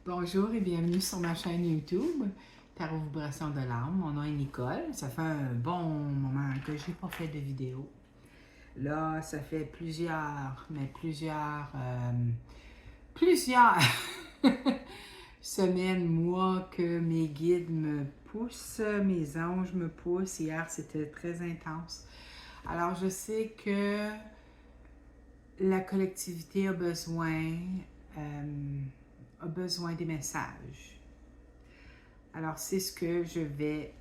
Bonjour et bienvenue sur ma chaîne YouTube, Tarot Vibration de l'âme. Mon nom est Nicole. Ça fait un bon moment que je n'ai pas fait de vidéo. Là, ça fait plusieurs semaines, mois que mes guides me poussent, mes anges me poussent. Hier, c'était très intense. Alors, je sais que la collectivité a besoin des messages. Alors, c'est ce que je vais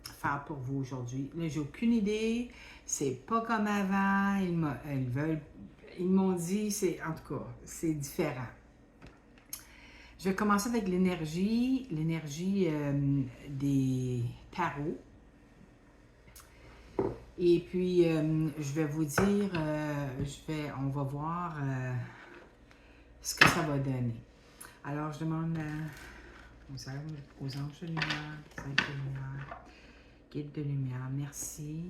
faire pour vous aujourd'hui. Là, j'ai aucune idée. C'est pas comme avant. Ils m'ont dit, en tout cas, c'est différent. Je vais commencer avec l'énergie des tarots. Et puis, je vais vous dire, on va voir ce que ça va donner. Alors, je demande aux anges de lumière, aux anges de lumière, guide de lumière, merci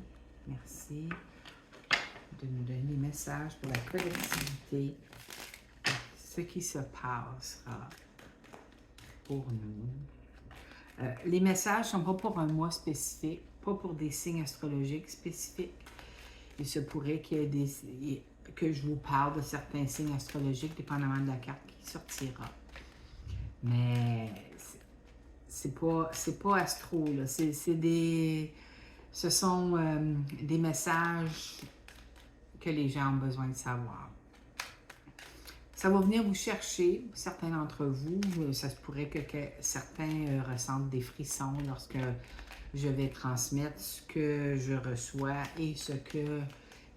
de nous donner des messages pour la collectivité, ce qui se passera pour nous. Les messages ne sont pas pour un mois spécifique, pas pour des signes astrologiques spécifiques. Il se pourrait que je vous parle de certains signes astrologiques, dépendamment de la carte qui sortira. Mais c'est pas astro, là. Ce sont des messages que les gens ont besoin de savoir. Ça va venir vous chercher, certains d'entre vous. Ça se pourrait que certains ressentent des frissons lorsque je vais transmettre ce que je reçois et ce que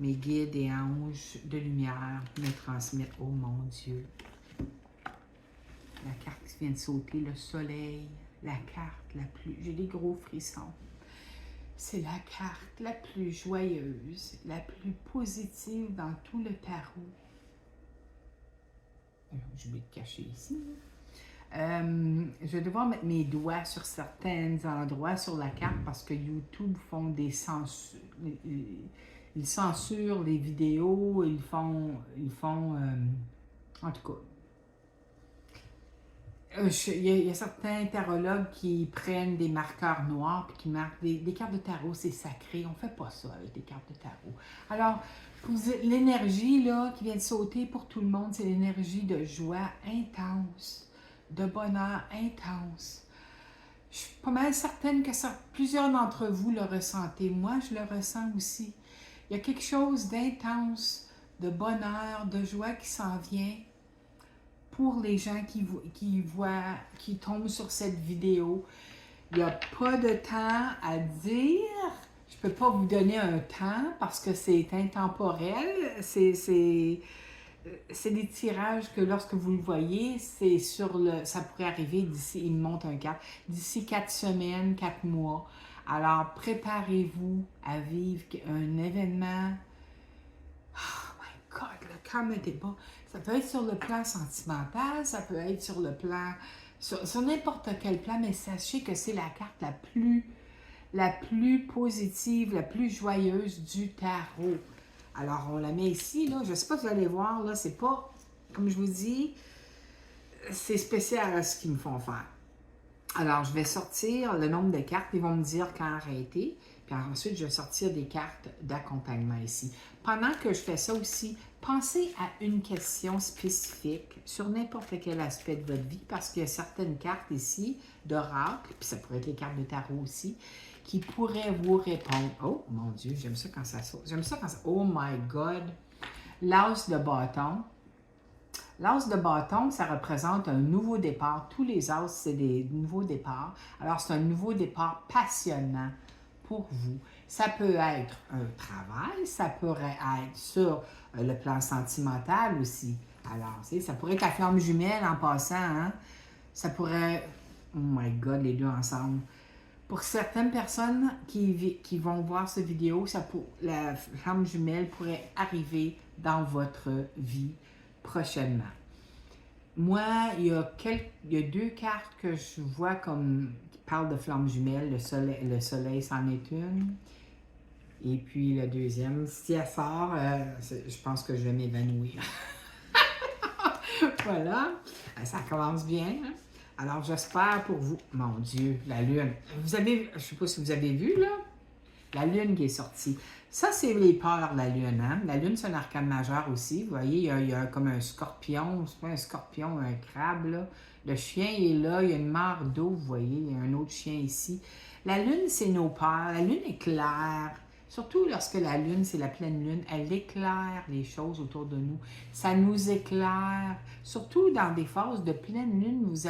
mes guides et anges de lumière me transmettent. Oh mon Dieu! La carte qui vient de sauter, le soleil, la carte la plus... J'ai des gros frissons. C'est la carte la plus joyeuse, la plus positive dans tout le tarot. Je vais le cacher ici. Je vais devoir mettre mes doigts sur certains endroits sur la carte parce que YouTube font des censures. Ils censurent les vidéos, ils font en tout cas. Il y a certains tarologues qui prennent des marqueurs noirs et qui marquent des cartes de tarot, c'est sacré. On ne fait pas ça avec des cartes de tarot. Alors, l'énergie là qui vient de sauter pour tout le monde, c'est l'énergie de joie intense, de bonheur intense. Je suis pas mal certaine que plusieurs d'entre vous le ressentez. Moi, je le ressens aussi. Il y a quelque chose d'intense, de bonheur, de joie qui s'en vient. Pour les gens qui tombent sur cette vidéo, il n'y a pas de temps à dire. Je ne peux pas vous donner un temps parce que c'est intemporel. C'est des tirages que lorsque vous le voyez, ça pourrait arriver d'ici, il me montre un 4, d'ici 4 semaines, 4 mois. Alors, préparez-vous à vivre un événement. Oh my God, le cœur me débat. Ça peut être sur le plan sentimental, ça peut être sur le plan, sur n'importe quel plan, mais sachez que c'est la carte la plus positive, la plus joyeuse du tarot. Alors, on la met ici, là. Je ne sais pas si vous allez voir, là, c'est pas, comme je vous dis, c'est spécial à ce qu'ils me font faire. Alors, je vais sortir le nombre de cartes, ils vont me dire quand arrêter. Puis ensuite, je vais sortir des cartes d'accompagnement ici. Pendant que je fais ça aussi, pensez à une question spécifique sur n'importe quel aspect de votre vie, parce qu'il y a certaines cartes ici d'oracle, puis ça pourrait être les cartes de tarot aussi, qui pourraient vous répondre. Oh mon Dieu, j'aime ça quand ça saute. J'aime ça quand ça... Oh my God! L'as de bâton. L'as de bâton, ça représente un nouveau départ. Tous les as, c'est des nouveaux départs. Alors, c'est un nouveau départ passionnant pour vous. Ça peut être un travail, ça pourrait être sur le plan sentimental aussi. Alors, ça pourrait être la flamme jumelle en passant, hein? Ça pourrait... Oh my God, les deux ensemble. Pour certaines personnes qui vont voir cette vidéo, la flamme jumelle pourrait arriver dans votre vie prochainement. Moi, il y a 2 cartes que je vois qui parlent de flamme jumelle. Le soleil c'en est une. Et puis la deuxième, si elle sort, je pense que je vais m'évanouir. Voilà, ça commence bien. Hein? Alors, j'espère pour vous. Mon Dieu, la Lune. Vous avez, je ne sais pas si vous avez vu, là, la Lune qui est sortie. Ça, c'est les peurs, la Lune. Hein? La Lune, c'est un arcane majeur aussi. Vous voyez, il y a comme un scorpion. C'est pas un scorpion, un crabe, là. Le chien est là. Il y a une mare d'eau, vous voyez. Il y a un autre chien ici. La Lune, c'est nos peurs. La Lune est claire. Surtout lorsque la Lune, c'est la pleine Lune, elle éclaire les choses autour de nous. Ça nous éclaire. Surtout dans des phases de pleine Lune, vous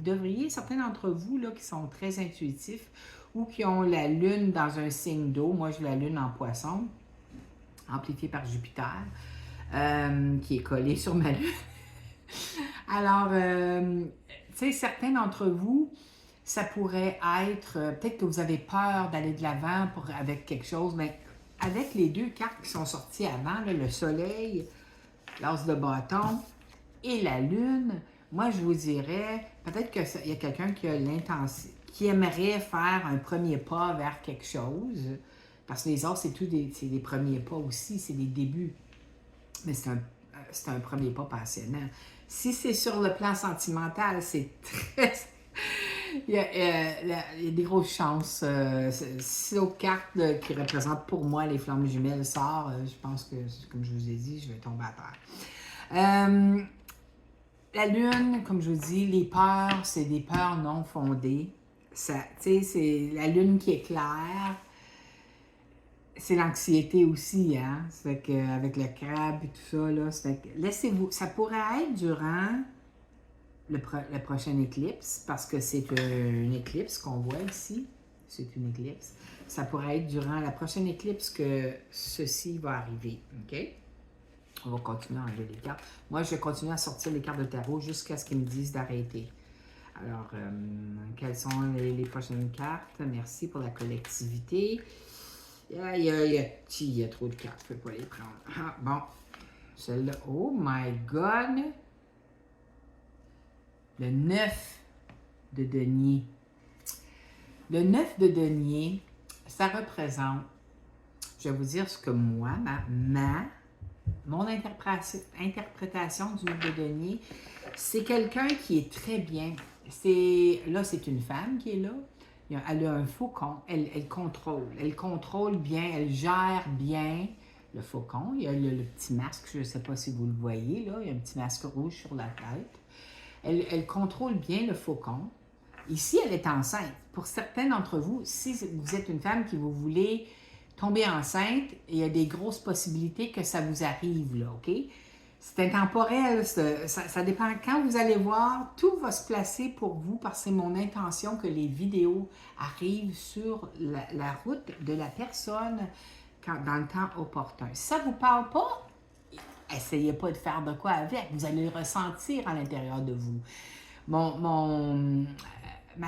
devriez, certains d'entre vous là, qui sont très intuitifs ou qui ont la Lune dans un signe d'eau, moi j'ai la Lune en poisson, amplifiée par Jupiter, qui est collée sur ma Lune. Alors, tu sais, certains d'entre vous, ça pourrait être, peut-être que vous avez peur d'aller de l'avant avec quelque chose, mais avec les deux cartes qui sont sorties avant, là, le soleil, l'as de bâton et la lune, moi je vous dirais, peut-être qu'il y a quelqu'un qui a l'intention, qui aimerait faire un premier pas vers quelque chose, parce que les autres, c'est des premiers pas aussi, c'est des débuts, mais c'est un premier pas passionnant. Si c'est sur le plan sentimental, c'est très... il y a des grosses chances. Si l'autre carte qui représente pour moi les flammes jumelles sort, je pense que, comme je vous ai dit, je vais tomber à terre. La Lune, comme je vous dis, les peurs, c'est des peurs non fondées. C'est la Lune qui est claire. C'est l'anxiété aussi, hein? C'est que, avec le crabe et tout ça, là, laissez-vous. Ça pourrait être durant la prochaine éclipse, parce que c'est une éclipse qu'on voit ici. C'est une éclipse. Ça pourrait être durant la prochaine éclipse que ceci va arriver. OK? On va continuer à enlever les cartes. Moi, je vais continuer à sortir les cartes de tarot jusqu'à ce qu'ils me disent d'arrêter. Alors, quelles sont les prochaines cartes? Merci pour la collectivité. Il y a trop de cartes, je ne peux pas les prendre. Ah, bon, celle-là, oh my God! Le 9 de denier. Le 9 de denier, ça représente, je vais vous dire ce que moi, mon interprétation du 9 de denier, c'est quelqu'un qui est très bien. Là, c'est une femme qui est là. Elle a un faucon, elle contrôle bien, elle gère bien le faucon. Il y a le petit masque, je ne sais pas si vous le voyez, là, il y a un petit masque rouge sur la tête. Elle contrôle bien le faucon. Ici, elle est enceinte. Pour certains d'entre vous, si vous êtes une femme qui vous voulez tomber enceinte, il y a des grosses possibilités que ça vous arrive, là, OK? C'est intemporel, ça dépend. Quand vous allez voir, tout va se placer pour vous parce que c'est mon intention que les vidéos arrivent sur la route de la personne dans le temps opportun. Si ça ne vous parle pas, essayez pas de faire de quoi avec. Vous allez le ressentir à l'intérieur de vous. Ma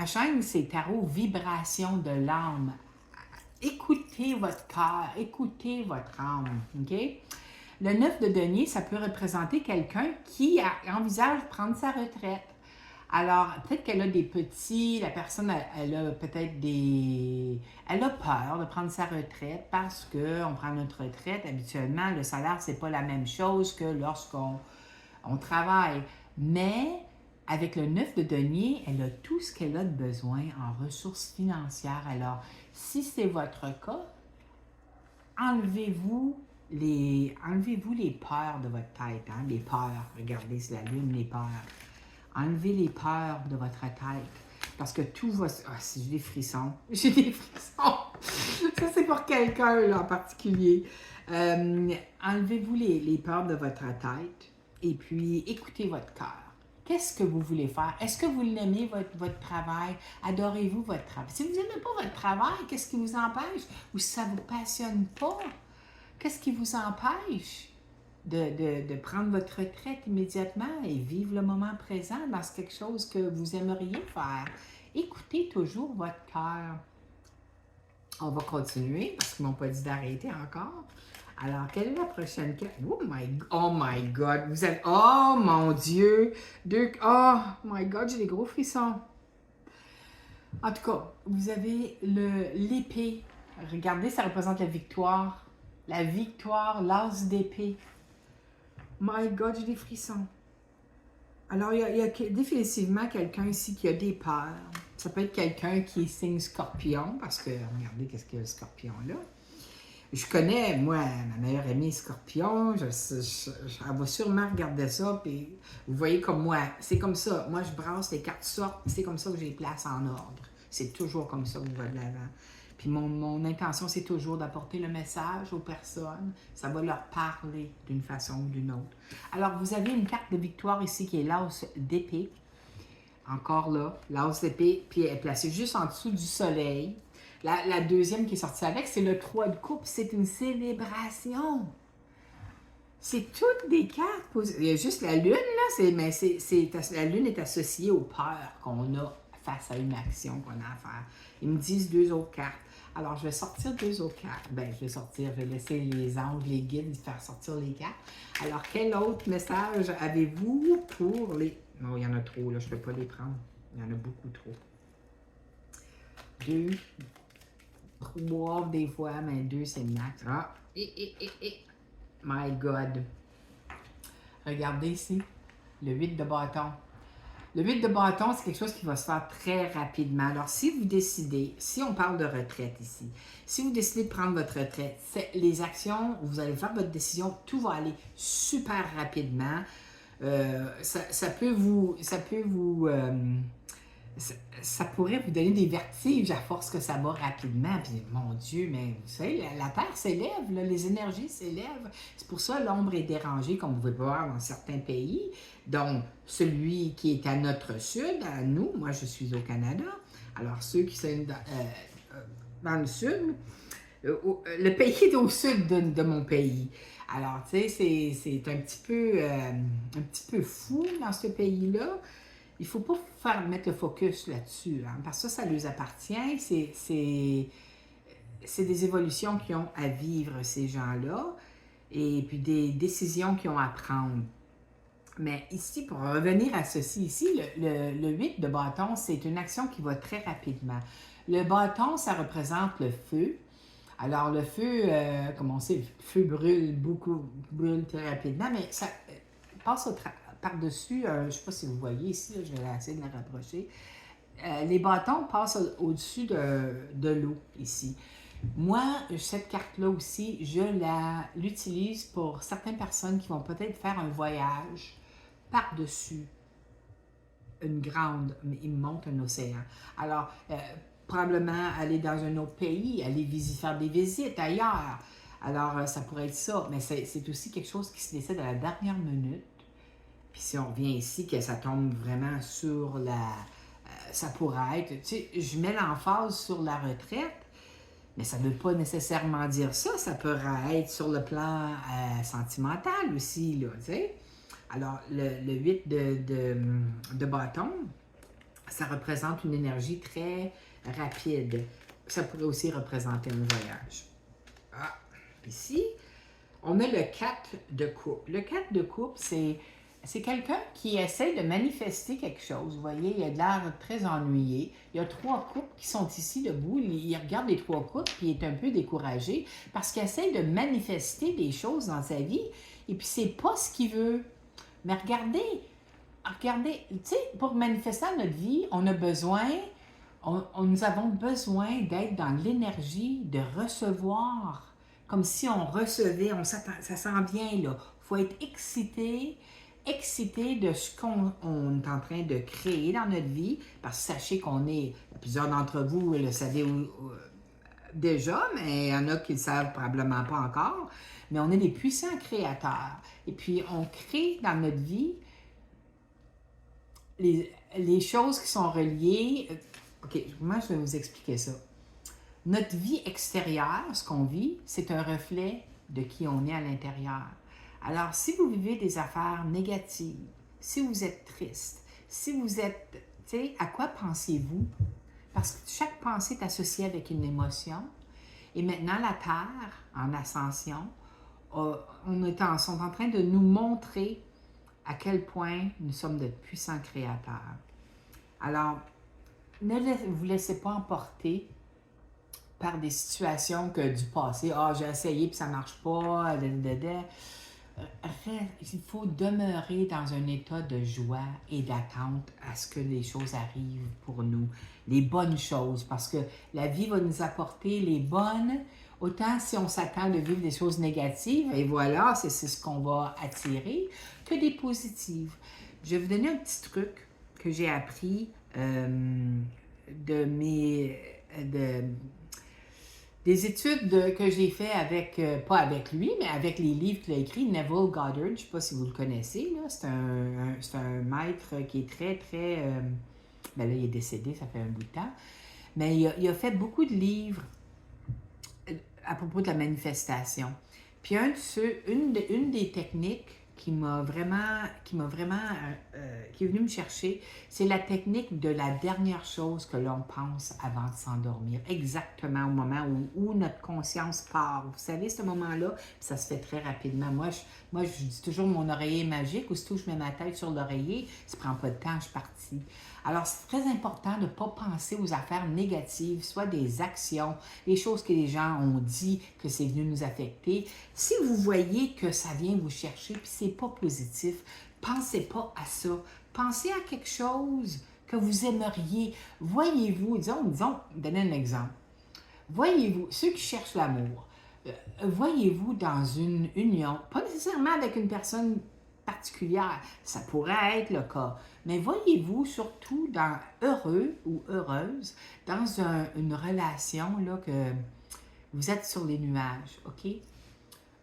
chaîne, c'est Tarot Vibration de l'âme. Écoutez votre cœur, écoutez votre âme. OK? Le 9 de denier, ça peut représenter quelqu'un qui envisage prendre sa retraite. Alors, peut-être qu'elle a des petits, la personne, elle a peut-être elle a peur de prendre sa retraite parce qu'on prend notre retraite. Habituellement, le salaire, c'est pas la même chose que lorsqu'on travaille. Mais, avec le 9 de denier, elle a tout ce qu'elle a de besoin en ressources financières. Alors, si c'est votre cas, enlevez-vous les peurs de votre tête, hein? Les peurs, regardez, c'est la lune, les peurs. Enlevez les peurs de votre tête, parce que tout va... Ah, si j'ai des frissons, j'ai des frissons! Ça, c'est pour quelqu'un, là, en particulier. Enlevez-vous les peurs de votre tête, et puis écoutez votre cœur. Qu'est-ce que vous voulez faire? Est-ce que vous l'aimez, votre travail? Adorez-vous votre travail? Si vous n'aimez pas votre travail, qu'est-ce qui vous empêche? Ou si ça ne vous passionne pas, qu'est-ce qui vous empêche de prendre votre retraite immédiatement et vivre le moment présent dans quelque chose que vous aimeriez faire? Écoutez toujours votre cœur. On va continuer parce qu'ils ne m'ont pas dit d'arrêter encore. Alors, quelle est la prochaine carte? Oh my God! Vous avez... Oh mon Dieu! Oh my God, j'ai des gros frissons. En tout cas, vous avez l'épée. Regardez, ça représente la victoire. La victoire, l'as d'épée. My God, j'ai des frissons. Alors, il y a définitivement quelqu'un ici qui a des peurs. Ça peut être quelqu'un qui est signe scorpion, parce que, regardez, qu'est-ce qu'il y a le scorpion là. Je connais, moi, ma meilleure amie scorpion, elle va sûrement regarder ça, puis vous voyez comme moi, c'est comme ça. Moi, je brasse, les cartes sortent, c'est comme ça que je les place en ordre. C'est toujours comme ça que je vais de l'avant. Puis mon intention, c'est toujours d'apporter le message aux personnes. Ça va leur parler d'une façon ou d'une autre. Alors, vous avez une carte de victoire ici qui est l'as d'épée. Encore là, l'as d'épée, puis elle est placée juste en dessous du soleil. La deuxième qui est sortie avec, c'est le 3 de coupe. C'est une célébration. C'est toutes des cartes. Il y a juste la lune, là. La lune est associée aux peurs qu'on a face à une action qu'on a à faire. Ils me disent 2 autres cartes. Alors, je vais sortir 2 autres cartes. Je vais laisser les anges, les guides faire sortir les cartes. Alors, quel autre message avez-vous pour les... Non, il y en a trop, là. Je ne peux pas les prendre. Il y en a beaucoup trop. 2, 3 des fois, mais 2, c'est le max. Ah! My God! Regardez ici, le 8 de bâton. Le 8 de bâton, c'est quelque chose qui va se faire très rapidement. Alors, si vous décidez, si on parle de retraite ici, si vous décidez de prendre votre retraite, les actions, vous allez faire votre décision, tout va aller super rapidement. Ça pourrait vous donner des vertiges à force que ça va rapidement. Puis, mon Dieu, mais vous savez, la Terre s'élève, là, les énergies s'élèvent. C'est pour ça que l'ombre est dérangée, comme vous pouvez voir dans certains pays. Donc, celui qui est à notre sud, à nous, moi je suis au Canada. Alors, ceux qui sont dans le sud, le pays est au sud de mon pays. Alors, tu sais, c'est un petit peu fou dans ce pays-là. Il ne faut pas mettre le focus là-dessus, hein, parce que ça leur appartient. C'est des évolutions qui ont à vivre, ces gens-là, et puis des décisions qu'ils ont à prendre. Mais ici, pour revenir à ceci, ici, le 8 de bâton, c'est une action qui va très rapidement. Le bâton, ça représente le feu. Alors, le feu, comme on sait, le feu brûle très rapidement, mais ça passe par-dessus, je ne sais pas si vous voyez ici, là, je vais essayer de la rapprocher. Les bâtons passent au-dessus de l'eau ici. Moi, cette carte-là aussi, je l'utilise pour certaines personnes qui vont peut-être faire un voyage par-dessus une grande, il monte un océan. Alors, probablement aller dans un autre pays, aller faire des visites ailleurs. Alors, ça pourrait être ça, mais c'est aussi quelque chose qui se décide à la dernière minute. Puis si on revient ici, que ça tombe vraiment sur ça pourrait être... Tu sais, je mets l'emphase sur la retraite, mais ça ne veut pas nécessairement dire ça. Ça pourrait être sur le plan sentimental aussi, là, tu sais. Alors, le 8 de bâton, ça représente une énergie très rapide. Ça pourrait aussi représenter un voyage. Ah, ici, on a le 4 de coupe. Le 4 de coupe, c'est quelqu'un qui essaie de manifester quelque chose. Vous voyez, il a de l'air très ennuyé. Il y a 3 coupes qui sont ici debout. Il regarde les 3 coupes et il est un peu découragé parce qu'il essaie de manifester des choses dans sa vie et puis c'est pas ce qu'il veut. Mais regardez, tu sais, pour manifester dans notre vie, on a besoin, nous avons besoin d'être dans l'énergie, de recevoir, comme si on recevait, ça s'en vient là. Il faut être excité de ce qu'on est en train de créer dans notre vie, parce que sachez qu'on est, plusieurs d'entre vous le savez déjà, mais il y en a qui ne le savent probablement pas encore, mais on est des puissants créateurs. Et puis, on crée dans notre vie les choses qui sont reliées. OK, moi, je vais vous expliquer ça. Notre vie extérieure, ce qu'on vit, c'est un reflet de qui on est à l'intérieur. Alors, si vous vivez des affaires négatives, si vous êtes triste, si vous êtes, tu sais, à quoi pensez-vous? Parce que chaque pensée est associée avec une émotion. Et maintenant, la Terre, en ascension, sont en train de nous montrer à quel point nous sommes de puissants créateurs. Alors, ne vous laissez pas emporter par des situations du passé. Ah, j'ai essayé puis ça marche pas. il faut demeurer dans un état de joie et d'attente à ce que les choses arrivent pour nous, les bonnes choses, parce que la vie va nous apporter les bonnes, autant si on s'attend de vivre des choses négatives, et voilà, c'est ce qu'on va attirer, que des positives. Je vais vous donner un petit truc que j'ai appris de mes... De, des études que j'ai fait avec, pas avec lui, mais avec les livres qu'il a écrits, Neville Goddard, je ne sais pas si vous le connaissez, là, c'est un maître qui est très, très... ben là, il est décédé, ça fait un bout de temps, mais il a fait beaucoup de livres à propos de la manifestation. Puis une des techniques qui est venue me chercher, c'est la technique de la dernière chose que l'on pense avant de s'endormir, exactement au moment où notre conscience part. Vous savez, ce moment-là, ça se fait très rapidement. Moi, je dis toujours mon oreiller magique, aussitôt que je mets ma tête sur l'oreiller, ça ne prend pas de temps, je suis partie. Alors, c'est très important de ne pas penser aux affaires négatives, soit des actions, les choses que les gens ont dit que c'est venu nous affecter. Si vous voyez que ça vient vous chercher puis c'est pas positif, pensez pas à ça. Pensez à quelque chose que vous aimeriez. Voyez-vous, donnez un exemple. Voyez-vous, ceux qui cherchent l'amour, voyez-vous dans une union, pas nécessairement avec une personne particulière, ça pourrait être le cas, mais voyez-vous surtout heureux ou heureuse dans une relation là, que vous êtes sur les nuages, OK?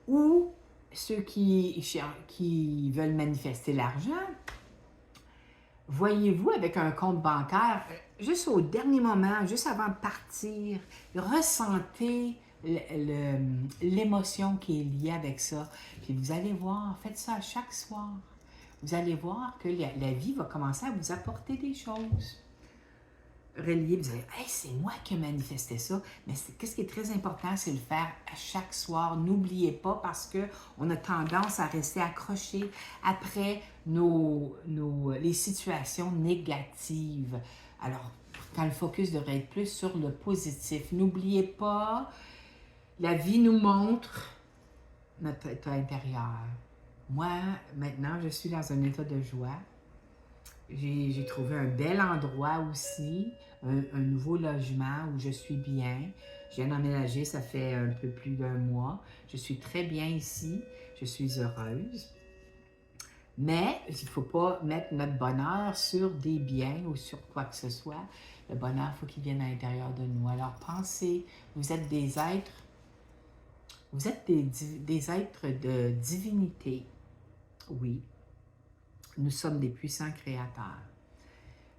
Ou ceux qui veulent manifester l'argent, voyez-vous avec un compte bancaire, juste au dernier moment, juste avant de partir, ressentez l'émotion qui est liée avec ça. Puis vous allez voir, faites ça chaque soir. Vous allez voir que la vie va commencer à vous apporter des choses reliées. Vous allez dire, hey, c'est moi qui ai manifesté ça. Mais qu'est-ce qui est très important, c'est le faire à chaque soir. N'oubliez pas parce qu'on a tendance à rester accroché après les situations négatives. Alors, quand le focus devrait être plus sur le positif. N'oubliez pas, la vie nous montre notre état intérieur. Moi, maintenant, je suis dans un état de joie. J'ai trouvé un bel endroit aussi, un nouveau logement où je suis bien. Je viens d'emménager, ça fait un peu plus d'1 mois. Je suis très bien ici, je suis heureuse. Mais il ne faut pas mettre notre bonheur sur des biens ou sur quoi que ce soit. Le bonheur, il faut qu'il vienne à l'intérieur de nous. Alors pensez, vous êtes des êtres de divinité. Oui, nous sommes des puissants créateurs.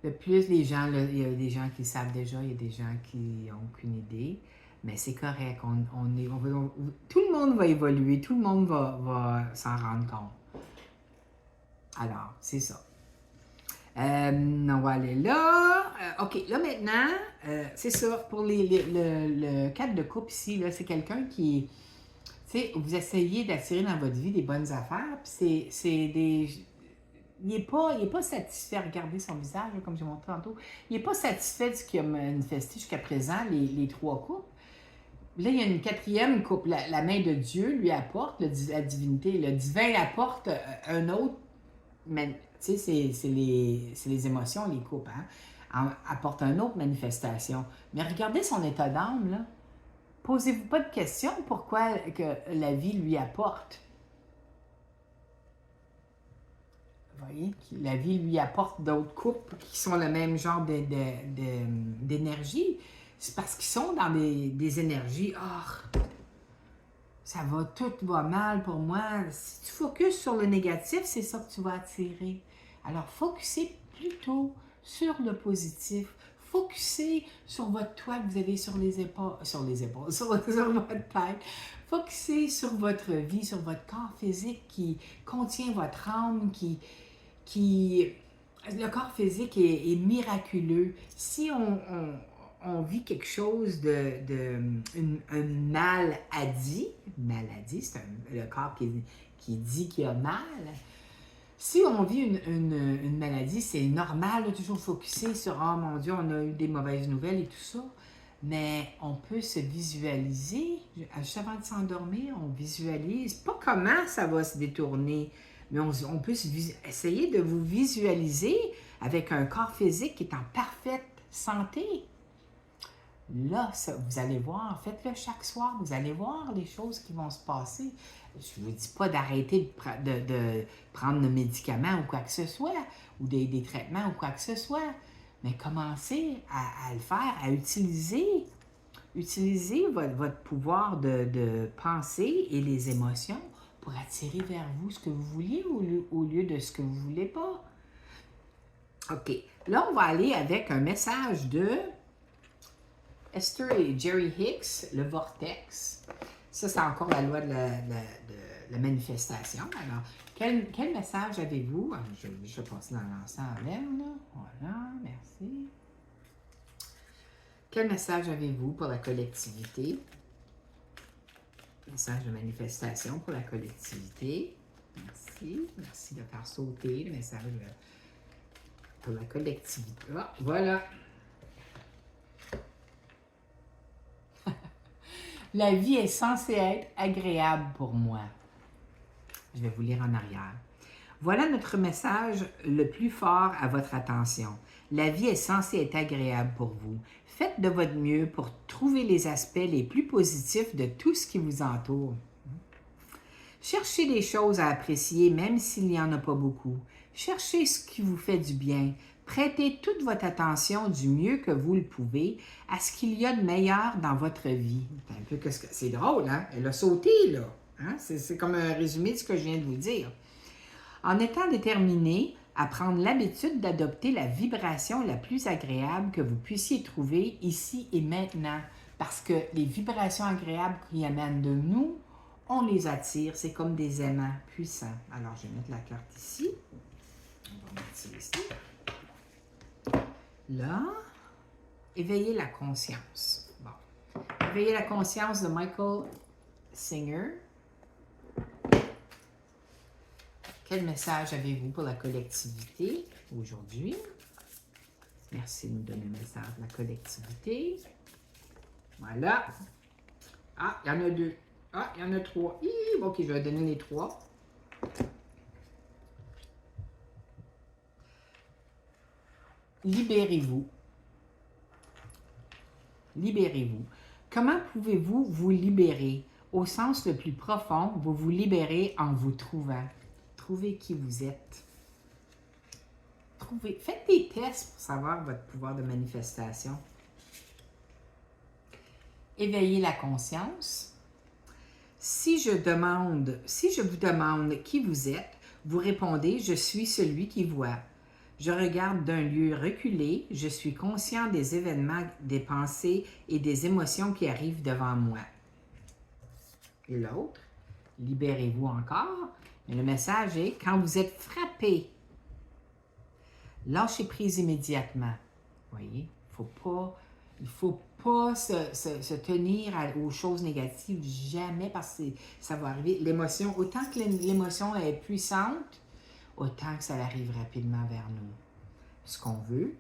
Le plus les gens, il y a des gens qui le savent déjà, il y a des gens qui n'ont aucune idée, mais c'est correct. Tout le monde va évoluer, tout le monde va s'en rendre compte. Alors, c'est ça. On va aller là. OK, là maintenant, c'est ça. Pour le cadre de couple ici, là, c'est quelqu'un qui... Tu sais, vous essayez d'attirer dans votre vie des bonnes affaires, puis c'est des... Il n'est pas satisfait. Regardez son visage, là, comme j'ai montré tantôt. Il n'est pas satisfait de ce qu'il a manifesté jusqu'à présent, les 3 couples. Là, il y a une 4e couple. La main de Dieu lui apporte, la divinité. Le divin apporte un autre. Mais, tu sais, c'est les émotions, les couples, hein? Apporte une autre manifestation. Mais regardez son état d'âme, là. Posez-vous pas de questions pourquoi que la vie lui apporte. Vous voyez, la vie lui apporte d'autres couples qui sont le même genre d'énergie. C'est parce qu'ils sont dans des énergies. Oh, tout va mal pour moi. Si tu focuses sur le négatif, c'est ça que tu vas attirer. Alors, focussez plutôt sur le positif. Focussez sur votre toit que vous avez sur votre tête. Focussez sur votre vie, sur votre corps physique qui contient votre âme, le corps physique est miraculeux. Si on vit quelque chose une maladie, c'est le corps qui dit qu'il a mal. Si on vit une maladie, c'est normal de toujours focuser sur « Oh mon Dieu, on a eu des mauvaises nouvelles et tout ça ». mais on peut se visualiser. Juste avant de s'endormir, on visualise, pas comment ça va se détourner, mais on peut essayer de vous visualiser avec un corps physique qui est en parfaite santé. Là, vous allez voir, faites-le chaque soir, vous allez voir les choses qui vont se passer. Je ne vous dis pas d'arrêter de prendre de médicaments ou quoi que ce soit, ou des traitements ou quoi que ce soit, mais commencez à le faire, à utiliser votre pouvoir de pensée et les émotions pour attirer vers vous ce que vous vouliez au lieu de ce que vous ne voulez pas. OK. Là, on va aller avec un message de Esther et Jerry Hicks, le vortex. Ça, c'est encore la loi de la manifestation. Alors, quel message avez-vous? Je vais passer dans l'ensemble là. Voilà, merci. Quel message avez-vous pour la collectivité? Message de manifestation pour la collectivité. Merci. Merci de faire sauter le message pour la collectivité. Ah, voilà. La vie est censée être agréable pour moi. Je vais vous lire en arrière. Voilà notre message le plus fort à votre attention. La vie est censée être agréable pour vous. Faites de votre mieux pour trouver les aspects les plus positifs de tout ce qui vous entoure. Cherchez des choses à apprécier même s'il n'y en a pas beaucoup. Cherchez ce qui vous fait du bien. Prêtez toute votre attention du mieux que vous le pouvez à ce qu'il y a de meilleur dans votre vie. C'est drôle, hein? Elle a sauté, là. Hein? C'est comme un résumé de ce que je viens de vous dire. En étant déterminé à prendre l'habitude d'adopter la vibration la plus agréable que vous puissiez trouver ici et maintenant, parce que les vibrations agréables qui émanent de nous, on les attire. C'est comme des aimants puissants. Alors, je vais mettre la carte ici. On va mettre ici. Là, éveillez la conscience. Bon. Éveillez la conscience de Michael Singer. Quel message avez-vous pour la collectivité aujourd'hui? Merci de nous donner le message de la collectivité. Voilà. Ah, il y en a 2. Ah, il y en a 3. OK, je vais donner les 3. Libérez-vous. Libérez-vous. Comment pouvez-vous vous libérer? Au sens le plus profond, vous vous libérez en vous trouvant. Trouvez qui vous êtes. Faites des tests pour savoir votre pouvoir de manifestation. Éveillez la conscience. Si je vous demande qui vous êtes, vous répondez « Je suis celui qui voit ». Je regarde d'un lieu reculé, je suis conscient des événements, des pensées et des émotions qui arrivent devant moi. Et l'autre, libérez-vous encore. Mais le message est, quand vous êtes frappé, lâchez prise immédiatement. Vous voyez, il ne faut pas se tenir aux choses négatives, jamais, parce que ça va arriver. L'émotion, autant que l'émotion est puissante, autant que ça arrive rapidement vers nous. Ce qu'on veut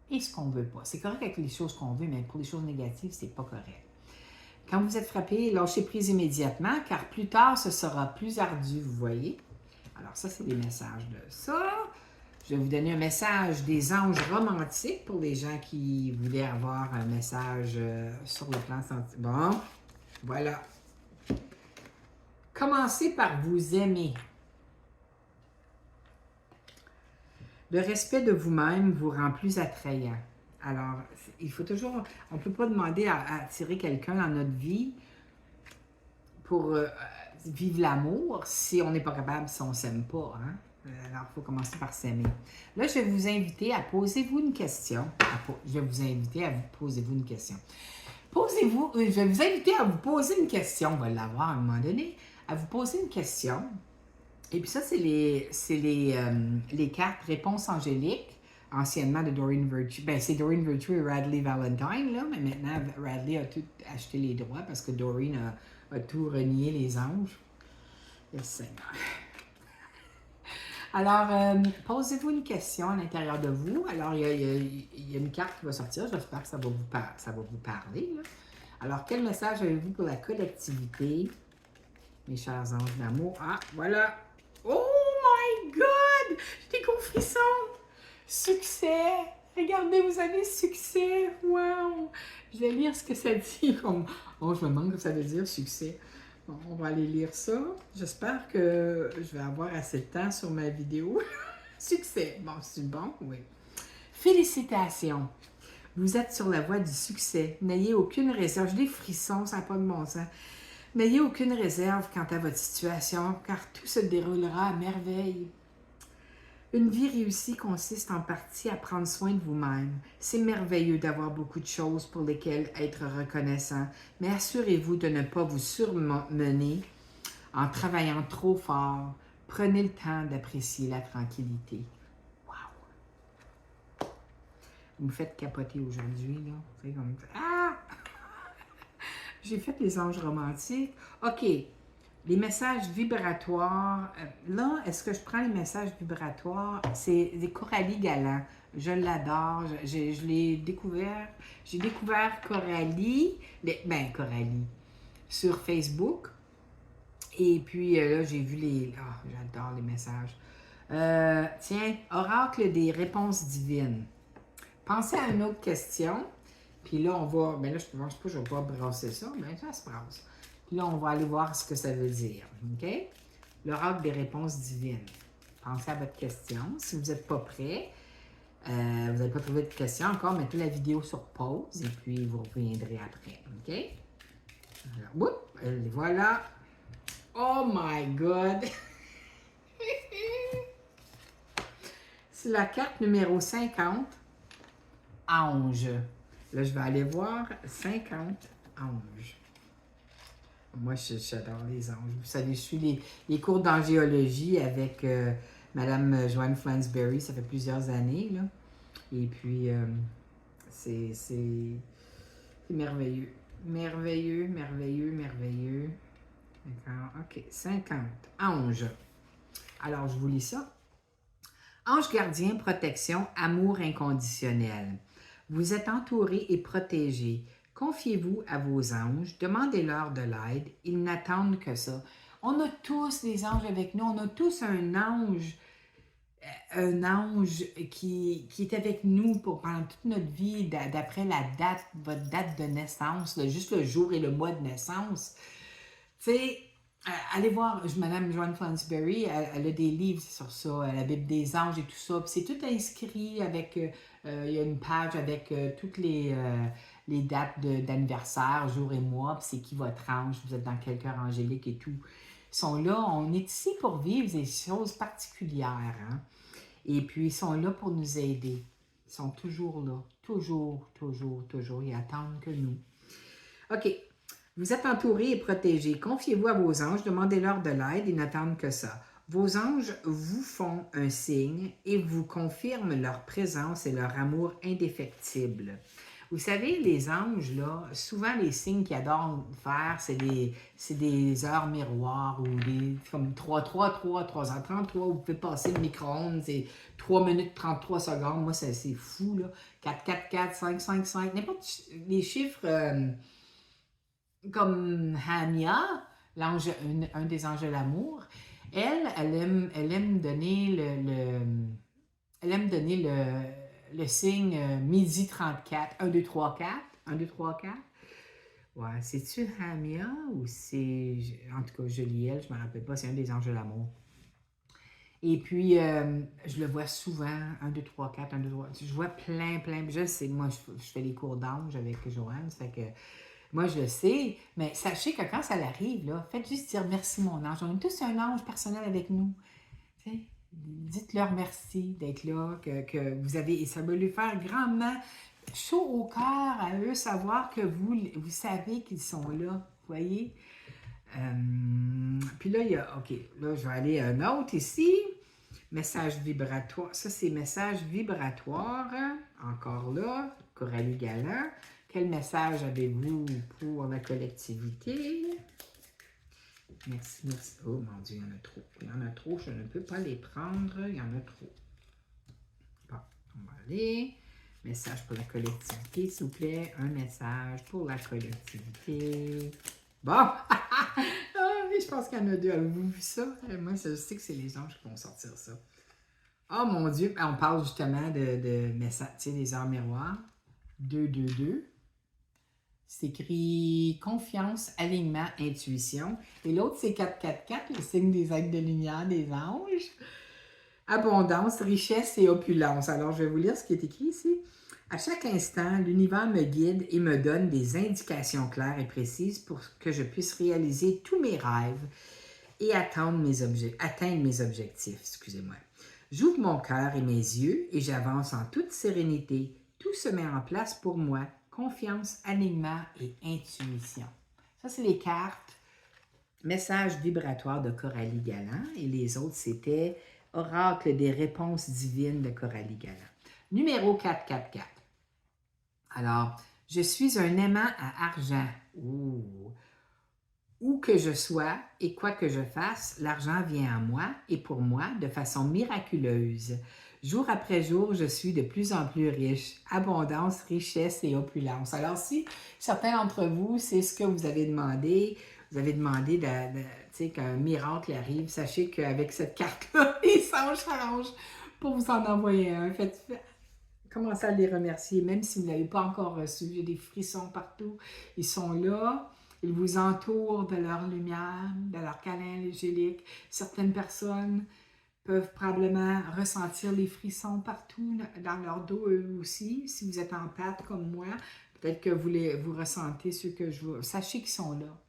et ce qu'on ne veut pas. C'est correct avec les choses qu'on veut, mais pour les choses négatives, c'est pas correct. Quand vous êtes frappé, lâchez prise immédiatement, car plus tard, ce sera plus ardu, vous voyez. Alors ça, c'est des messages de ça. Je vais vous donner un message des anges romantiques pour les gens qui voulaient avoir un message sur le plan sentimental. Bon, voilà. Commencez par vous aimer. Le respect de vous-même vous rend plus attrayant. Alors, il faut toujours... On ne peut pas demander à attirer quelqu'un dans notre vie pour vivre l'amour si on n'est pas capable, si on ne s'aime pas. Hein? Alors, il faut commencer par s'aimer. Là, je vais vous inviter à poser-vous une question. Je vais vous inviter à vous poser-vous une question. Je vais vous inviter à vous poser une question. On va l'avoir à un moment donné. À vous poser une question. Et puis ça, c'est les cartes réponses angéliques, anciennement de Doreen Virtue. Ben, c'est Doreen Virtue et Radleigh Valentine, là, mais maintenant, Radleigh a tout acheté les droits parce que Doreen a tout renié les anges. Le Seigneur. Alors, posez-vous une question à l'intérieur de vous. Alors, il y a une carte qui va sortir. J'espère que ça va vous parler, là. Alors, quel message avez-vous pour la collectivité, mes chers anges d'amour? Ah, voilà. Oh my God! J'ai des gros frissons! Succès! Regardez, vous avez succès! Wow! Je vais lire ce que ça dit. Oh, je me demande ce que ça veut dire, succès. Bon, on va aller lire ça. J'espère que je vais avoir assez de temps sur ma vidéo. Succès! Bon, c'est bon, oui. Félicitations! Vous êtes sur la voie du succès. N'ayez aucune réserve. J'ai des frissons, ça n'a pas de bon sens. N'ayez aucune réserve quant à votre situation, car tout se déroulera à merveille. Une vie réussie consiste en partie à prendre soin de vous-même. C'est merveilleux d'avoir beaucoup de choses pour lesquelles être reconnaissant, mais assurez-vous de ne pas vous surmener en travaillant trop fort. Prenez le temps d'apprécier la tranquillité. Wow! Vous me faites capoter aujourd'hui, là. C'est comme... Ah! J'ai fait les anges romantiques. OK. Les messages vibratoires. Là, est-ce que je prends les messages vibratoires? C'est des Coralie Galland. Je l'adore. Je l'ai découvert. J'ai découvert Coralie. Coralie. Sur Facebook. Et puis là, j'ai vu les... Oh, j'adore les messages. Tiens, oracle des réponses divines. Pensez à une autre question. Puis là, on va... Ben là, je pense pas que je vais pas brasser ça, mais ça se brasse. Puis là, on va aller voir ce que ça veut dire. OK? L'oracle des réponses divines. Pensez à votre question. Si vous n'êtes pas prêt, vous n'avez pas trouvé de question encore, mettez la vidéo sur pause et puis vous reviendrez après. OK? Alors, whoop, et voilà. Oh my God! C'est la carte numéro 50, ange. Là, je vais aller voir 50 anges. Moi, j'adore les anges. Vous savez, je suis les cours d'angéologie avec Madame Joanne Flansbury. Ça fait plusieurs années, là. Et puis, c'est merveilleux. Merveilleux, merveilleux, merveilleux. D'accord. OK. 50. Ange. Alors, je vous lis ça. Ange gardien, protection, amour inconditionnel. Vous êtes entouré et protégé. Confiez-vous à vos anges, demandez-leur de l'aide, ils n'attendent que ça. On a tous des anges avec nous, on a tous un ange qui est avec nous pendant toute notre vie, d'après votre date de naissance, juste le jour et le mois de naissance. Tu sais, allez voir, Madame Joanne Flansbury, elle a des livres sur ça, la Bible des anges et tout ça. Puis c'est tout inscrit avec, il y a une page avec toutes les dates d'anniversaire, jour et mois, puis c'est qui votre ange, vous êtes dans quel cœur angélique et tout. Ils sont là, on est ici pour vivre des choses particulières, hein? Et puis ils sont là pour nous aider. Ils sont toujours là, toujours, toujours, toujours, ils attendent que nous. OK. Vous êtes entouré et protégé. Confiez-vous à vos anges, demandez-leur de l'aide, ils n'attendent que ça. Vos anges vous font un signe et vous confirment leur présence et leur amour indéfectible. Vous savez, les anges, là, souvent les signes qu'ils adorent faire, c'est des heures miroirs ou des comme 3h33, vous pouvez passer le micro-ondes, c'est 3 minutes 33 secondes. Moi, c'est fou, là. 4, 5, n'importe les chiffres... comme Hania, l'ange, un des anges de l'amour, elle aime donner le signe midi 34, 1, 2, 3, 4, 1, 2, 3, 4. Ouais, c'est-tu Hamia ou c'est... En tout cas, je lis elle, je ne me rappelle pas, c'est un des anges de l'amour. Et puis, je le vois souvent, 1, 2, 3, 4, 1, 2, 3. Je vois plein. Je sais, moi, je fais les cours d'ange avec Joanne, ça fait que... Moi, je le sais, mais sachez que quand ça arrive, là, faites juste dire merci, mon ange. On est tous un ange personnel avec nous. T'sais, dites-leur merci d'être là, que vous avez, et ça va lui faire grandement chaud au cœur à eux, savoir que vous savez qu'ils sont là. Vous voyez? Puis là, il y a, OK, là, je vais aller à un autre ici. Message vibratoire. Ça, c'est message vibratoire. Encore là, Coralie Galland. Quel message avez-vous pour la collectivité? Merci, merci. Oh mon Dieu, il y en a trop. Il y en a trop, je ne peux pas les prendre. Il y en a trop. Bon, on va aller. Message pour la collectivité, s'il vous plaît. Un message pour la collectivité. Bon! Ah, oui, je pense qu'il y en a deux. Avez-vous vu ça? Moi, je sais que c'est les anges qui vont sortir ça. Oh mon Dieu! On parle justement de messages, tu sais, des heures miroirs. 2, 2, 2. C'est écrit confiance, alignement, intuition. Et l'autre, c'est 4, 4, 4, le signe des êtres de lumière, des anges. Abondance, richesse et opulence. Alors, je vais vous lire ce qui est écrit ici. À chaque instant, l'univers me guide et me donne des indications claires et précises pour que je puisse réaliser tous mes rêves et atteindre mes objectifs. Excusez-moi. J'ouvre mon cœur et mes yeux et j'avance en toute sérénité. Tout se met en place pour moi. Confiance, alignement et intuition. Ça, c'est les cartes. Message vibratoire de Coralie Galland. Et les autres, c'était Oracle des réponses divines de Coralie Galland. Numéro 4, 4, 4. Alors, je suis un aimant à argent. Ouh. Où que je sois et quoi que je fasse, l'argent vient à moi et pour moi de façon miraculeuse. Jour après jour, je suis de plus en plus riche. Abondance, richesse et opulence. Alors si certains d'entre vous, c'est ce que vous avez demandé qu'un miracle arrive, sachez qu'avec cette carte-là, les anges s'arrangent pour vous en envoyer un. Commencez à les remercier, même si vous ne l'avez pas encore reçu. Il y a des frissons partout. Ils sont là. Ils vous entourent de leur lumière, de leur câlin angélique. Certaines personnes peuvent probablement ressentir les frissons partout dans leur dos, eux aussi. Si vous êtes en pâte comme moi, peut-être que vous ressentez ce que je vois. Sachez qu'ils sont là.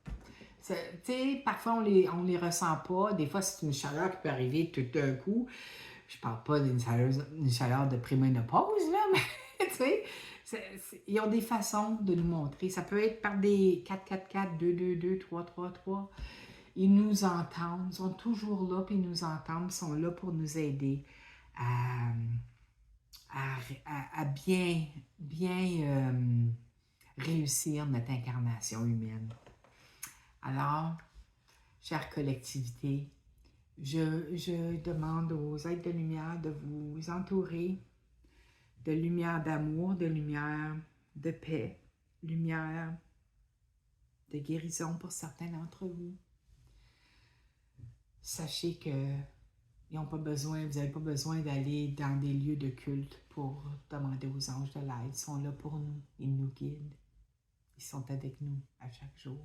Tu sais, parfois on les ressent pas. Des fois, c'est une chaleur qui peut arriver tout d'un coup. Je parle pas d'une chaleur de préménopause, là, mais tu sais, ils ont des façons de nous montrer. Ça peut être par des 4, 4, 4, 2, 2, 2, 3, 3, 3. Ils nous entendent, ils sont toujours là, puis ils nous entendent, ils sont là pour nous aider à, à bien réussir notre incarnation humaine. Alors, chère collectivité, je demande aux êtres de lumière de vous entourer de lumière d'amour, de lumière de paix, lumière de guérison pour certains d'entre vous. Sachez que vous n'avez pas besoin d'aller dans des lieux de culte pour demander aux anges de l'aide. Ils sont là pour nous, ils nous guident. Ils sont avec nous à chaque jour.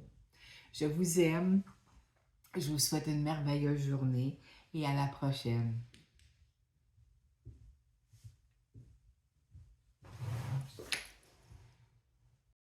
Je vous aime. Je vous souhaite une merveilleuse journée et à la prochaine.